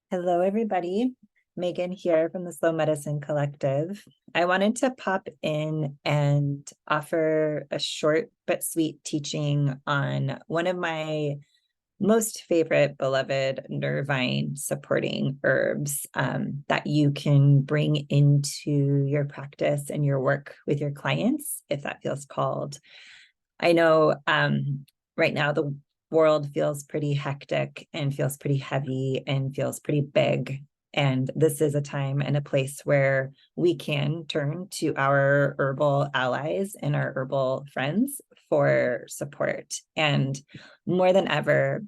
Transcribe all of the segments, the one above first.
Hello, everybody. Megan here from the Slow Medicine Collective. I wanted to pop in and offer a short but sweet teaching on one of my most favorite beloved nervine supporting herbs that you can bring into your practice and your work with your clients, if that feels called. I know right now the world feels pretty hectic and feels pretty heavy and feels pretty big. And this is a time and a place where we can turn to our herbal allies and our herbal friends for support. And more than ever,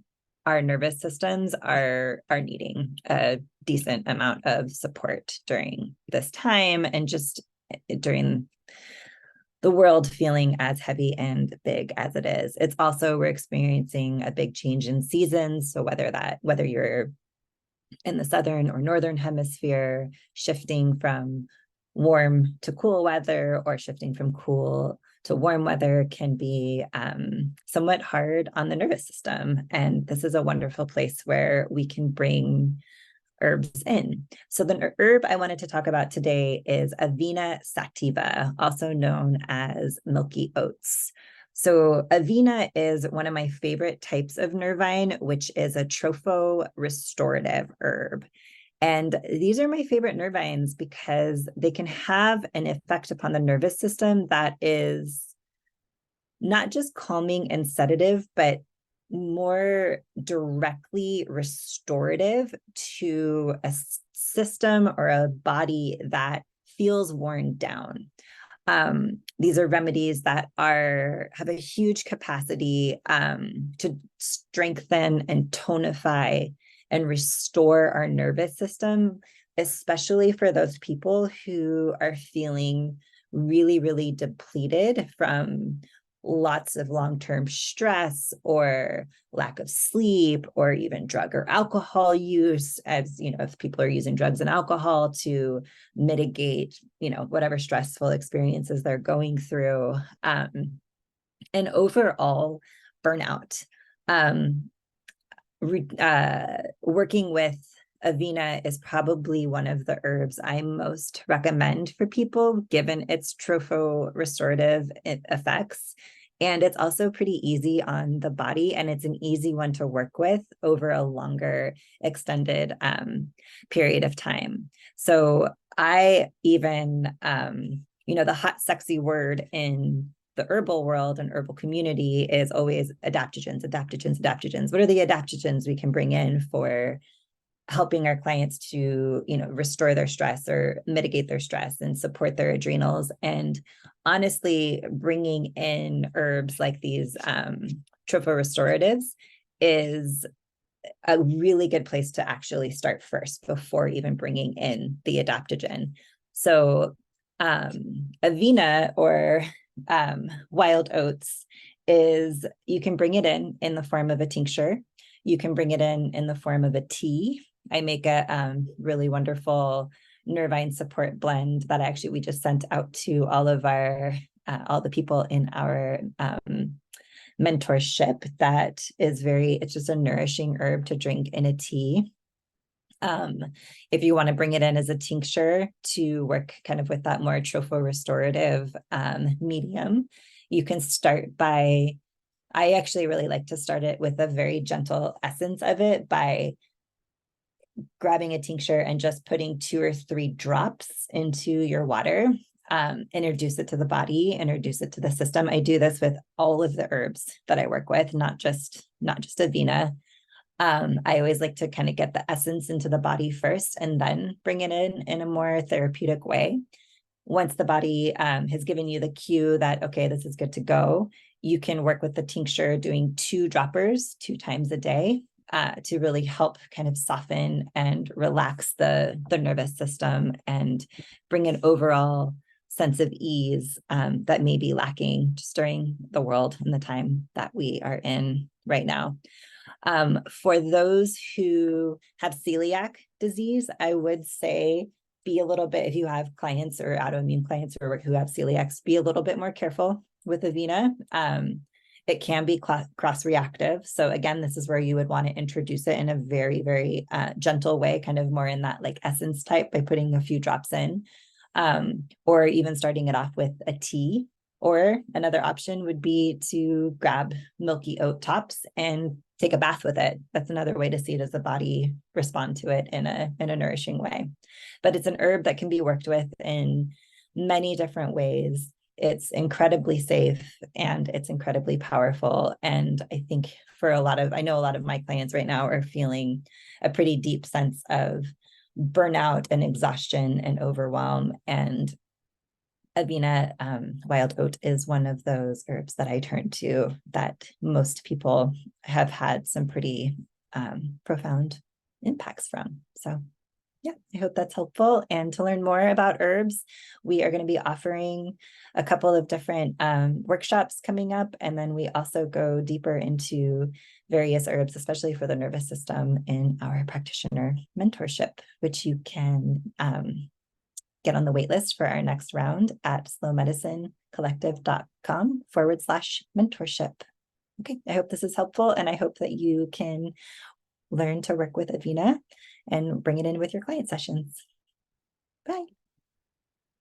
our nervous systems are needing a decent amount of support during this time and just during the world feeling as heavy and big as it is. It's also, we're experiencing a big change in seasons. So whether you're in the southern or northern hemisphere, shifting from warm to cool weather or shifting from cool to warm weather can be somewhat hard on the nervous system. And this is a wonderful place where we can bring herbs in. So the herb I wanted to talk about today is Avena sativa, also known as milky oats. So Avena is one of my favorite types of nervine, which is a trophorestorative herb. And these are my favorite nervines because they can have an effect upon the nervous system that is not just calming and sedative, but more directly restorative to a system or a body that feels worn down. These are remedies that have a huge capacity to strengthen and tonify and restore our nervous system, especially for those people who are feeling really, really depleted from lots of long-term stress or lack of sleep or even drug or alcohol use, as you know, if people are using drugs and alcohol to mitigate, whatever stressful experiences they're going through, and overall burnout. Working with Avena is probably one of the herbs I most recommend for people, given its trophorestorative effects. And it's also pretty easy on the body, and it's an easy one to work with over a longer, extended period of time. So I even, the hot, sexy word in the herbal world and herbal community is always adaptogens. What are the adaptogens we can bring in for helping our clients to, restore their stress or mitigate their stress and support their adrenals? And honestly, bringing in herbs like these trophorestoratives is a really good place to actually start first before even bringing in the adaptogen. So Avena or wild oats you can bring it in the form of a tincture. You can bring it in the form of a tea. I make a really wonderful nervine support blend that we just sent out to all the people in our mentorship. It's just a nourishing herb to drink in a tea. If you want to bring it in as a tincture to work kind of with that more trophorestorative medium, you can start by, I actually really like to start it with a very gentle essence of it by grabbing a tincture and just putting 2 or 3 drops into your water. Introduce it to the body, introduce it to the system. I do this with all of the herbs that I work with, not just Avena. I always like to kind of get the essence into the body first and then bring it in a more therapeutic way. Once the body has given you the cue that, okay, this is good to go, you can work with the tincture doing 2 droppers 2 times a day to really help kind of soften and relax the nervous system and bring an overall sense of ease that may be lacking just during the world and the time that we are in right now. For those who have celiac disease, I would say be a little bit, if you have clients or autoimmune clients who have celiacs, be a little bit more careful with Avena. It can be cross-reactive. So again, this is where you would want to introduce it in a very, very gentle way, kind of more in that like essence type by putting a few drops in, or even starting it off with a tea. Or another option would be to grab milky oat tops and take a bath with it. That's another way to see does the body respond to it in a nourishing way. But it's an herb that can be worked with in many different ways. It's incredibly safe and it's incredibly powerful. And I think for I know a lot of my clients right now are feeling a pretty deep sense of burnout and exhaustion and overwhelm. And Avena wild oat is one of those herbs that I turn to that most people have had some pretty profound impacts from. So yeah, I hope that's helpful. And to learn more about herbs, we are going to be offering a couple of different workshops coming up. And then we also go deeper into various herbs, especially for the nervous system, in our practitioner mentorship, which you can get on the wait list for our next round at slowmedicinecollective.com/mentorship. Okay, I hope this is helpful. And I hope that you can learn to work with Avena and bring it in with your client sessions.